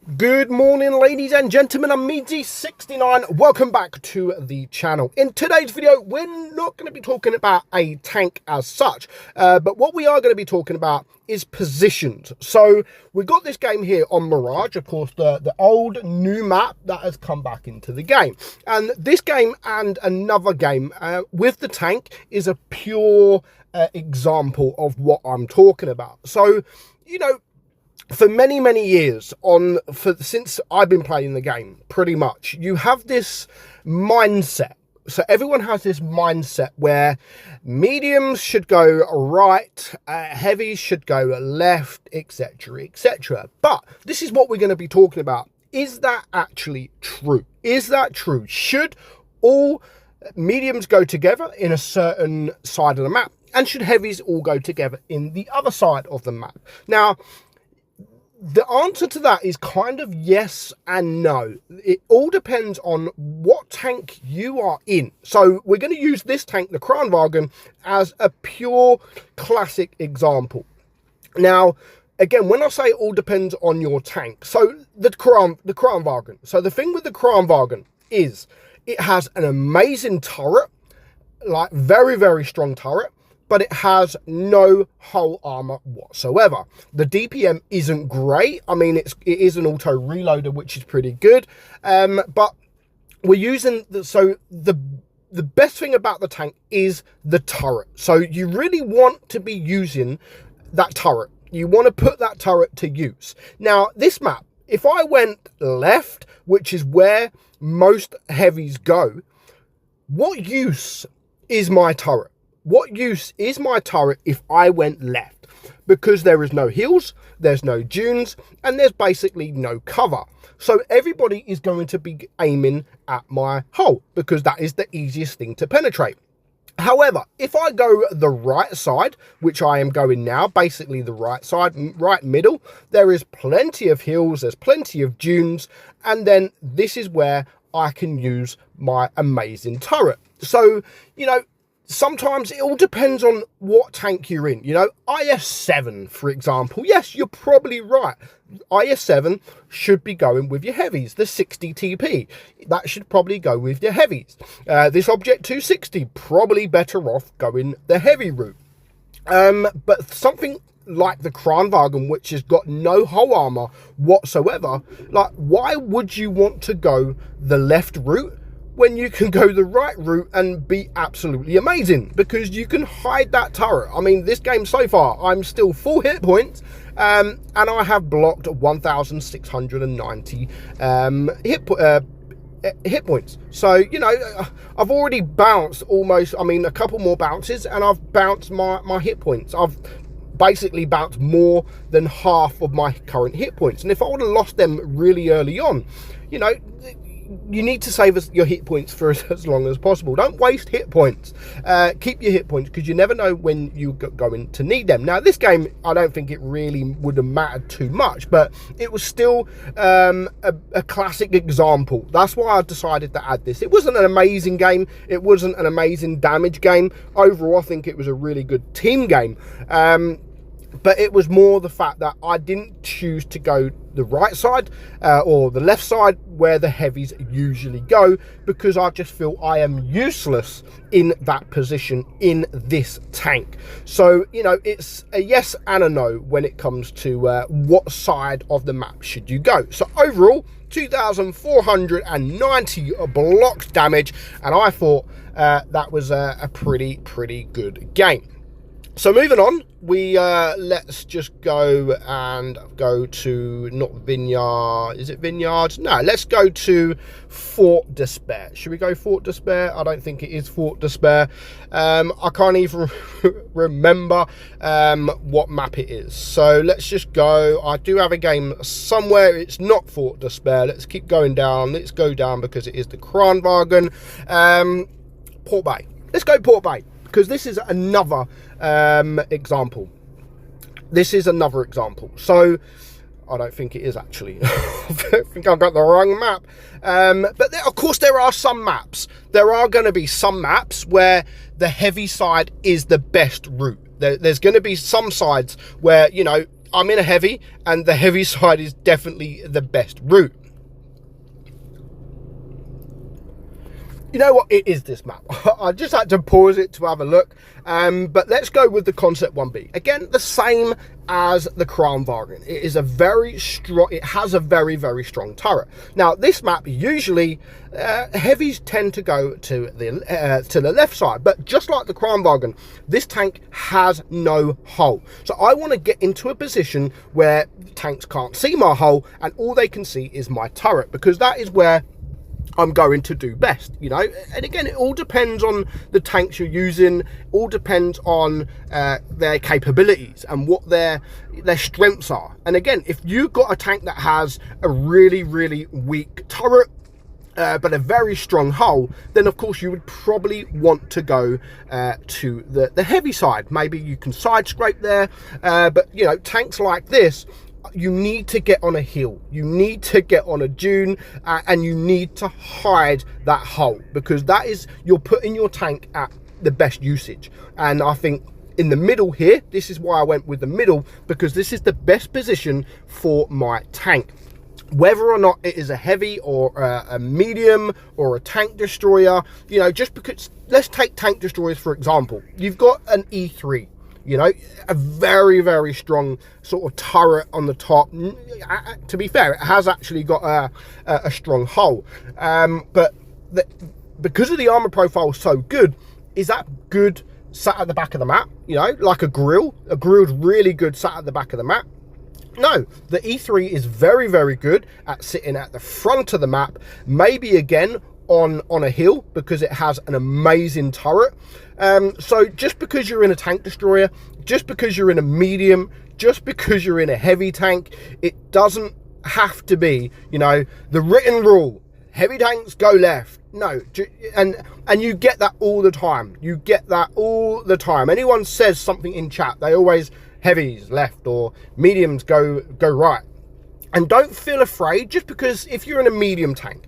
Good morning, ladies and gentlemen. I'm meadsyreplays. Welcome back to the channel. In today's video, we're not going to be talking about a tank as such, but what we are going to be talking about is positions. So we've got this game here on Mirage, of course, the old new map that has come back into the game. And this game and another game with the tank is a pure example of what I'm talking about. So, you know, for many years since I've been playing the game, pretty much, you have this mindset. So everyone has this mindset where mediums should go right, heavies should go left, etc, etc. But this is what we're going to be talking about. Is that actually true? Is that true? Should all mediums go together in a certain side of the map, and should heavies all go together in the other side of the map? Now, the answer to that is kind of yes and no. It all depends on what tank you are in. So we're going to use this tank, the Kranwagen, as a pure classic example. Now, again, when I say it all depends on your tank, so the Kranwagen. So the thing with the Kranwagen is it has an amazing turret, like very strong turret, but it has no hull armor whatsoever. The DPM isn't great. I mean, it is an auto reloader, which is pretty good. But we're using the best thing about the tank is the turret. So you really want to be using that turret. You want to put that turret to use. Now, this map, if I went left, which is where most heavies go, what use is my turret? What use is my turret if I went left? Because there is no hills, there's no dunes, and there's basically no cover. So everybody is going to be aiming at my hull because that is the easiest thing to penetrate. However, if I go the right side, which I am going now, basically the right side, right middle, there is plenty of hills, there's plenty of dunes, and then this is where I can use my amazing turret. So, you know, sometimes it all depends on what tank you're in. You know, IS-7, for example. Yes, you're probably right. IS-7 should be going with your heavies. The 60 TP, that should probably go with your heavies. This Object 260, probably better off going the heavy route. But something like the Kranwagen, which has got no hull armor whatsoever, like, why would you want to go the left route when you can go the right route and be absolutely amazing? Because you can hide that turret. I mean, this game so far, I'm still full hit points, and I have blocked 1,690 hit points. So, you know, I've already bounced almost, I mean, a couple more bounces, and I've bounced my hit points. I've basically bounced more than half of my current hit points. And if I would have lost them really early on, you know, you need to save your hit points for as long as possible. Don't waste hit points. Keep your hit points, because you never know when you're going to need them. Now, this game, I don't think it really would have mattered too much, but it was still a classic example. That's why I decided to add this. It wasn't an amazing game. It wasn't an amazing damage game. Overall, I think it was a really good team game. But it was more the fact that I didn't choose to go the right side or the left side where the heavies usually go, because I just feel I am useless in that position in this tank. So, you know, it's a yes and a no when it comes to what side of the map should you go. So overall, 2,490 blocks damage, and I thought that was a pretty good game. So moving on, we let's just go to, not Vineyard, is it Vineyard? No, let's go to Fort Despair. Should we go Fort Despair? I don't think it is Fort Despair. I can't even remember what map it is. So let's just go. I do have a game somewhere. It's not Fort Despair. Let's keep going down. Let's go down because it is the Kranwagen. Port Bay. Let's go Port Bay, because this is another example. This is another example. So I don't think it is actually. I think I've got the wrong map. But of course, there are some maps. There are going to be some maps where the heavy side is the best route. There's going to be some sides where, you know, I'm in a heavy, and the heavy side is definitely the best route. You know what? It is this map. I just had to pause it to have a look. But let's go with the Concept 1B. Again, the same as the Kranwagen. It is a very strong, it has a very, very strong turret. Now, this map, usually, heavies tend to go to the left side. But just like the Kranwagen, this tank has no hull. So I want to get into a position where tanks can't see my hull, and all they can see is my turret, because that is where I'm going to do best, you know. And again, it all depends on the tanks you're using, all depends on their capabilities and what their strengths are. And again, if you've got a tank that has a really, really weak turret, but a very strong hull, then of course you would probably want to go to the heavy side. Maybe you can side scrape there, but you know, tanks like this, you need to get on a hill, you need to get on a dune, and you need to hide that hull, because that is, you're putting your tank at the best usage. And I think in the middle here, this is why I went with the middle, because this is the best position for my tank. Whether or not it is a heavy or a medium or a tank destroyer, you know, just because, let's take tank destroyers for example. You've got an E3, you know, a very, very strong sort of turret on the top. To be fair, it has actually got a strong hull. But because of the armor profile so good, is that good sat at the back of the map? You know, like a grill. A grill's really good sat at the back of the map. No, the E3 is very, very good at sitting at the front of the map. Maybe again on a hill, because it has an amazing turret. So just because you're in a tank destroyer, just because you're in a medium, just because you're in a heavy tank, it doesn't have to be, you know, the written rule, heavy tanks go left. No, and you get that all the time. You get that all the time. Anyone says something in chat, they always heavies left or mediums go right. And don't feel afraid, just because if you're in a medium tank,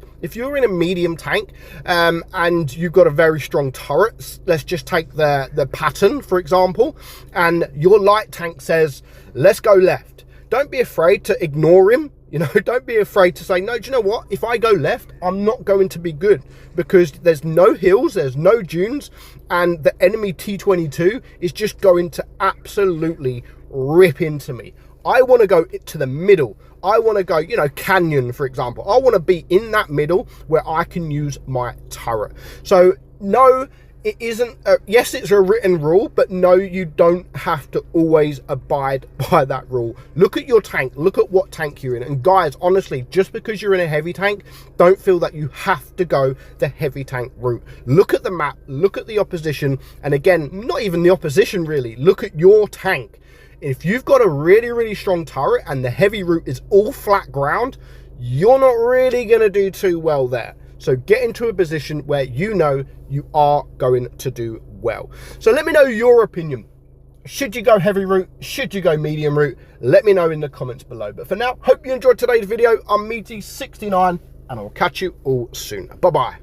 and you've got a very strong turret, let's just take the pattern, for example, and your light tank says, let's go left. Don't be afraid to ignore him. You know, don't be afraid to say, no, do you know what? If I go left, I'm not going to be good, because there's no hills, there's no dunes, and the enemy T-22 is just going to absolutely rip into me. I want to go to the middle. I want to go, you know, canyon, for example. I want to be in that middle where I can use my turret. So, no, it isn't, yes, it's a written rule, but no, you don't have to always abide by that rule. Look at your tank. Look at what tank you're in. And guys, honestly, just because you're in a heavy tank, don't feel that you have to go the heavy tank route. Look at the map. Look at the opposition. And again, not even the opposition, really. Look at your tank. If you've got a really, really strong turret and the heavy route is all flat ground, you're not really going to do too well there. So get into a position where you know you are going to do well. So let me know your opinion. Should you go heavy route? Should you go medium route? Let me know in the comments below. But for now, hope you enjoyed today's video. I'm meadsy69, and I'll catch you all soon. Bye-bye.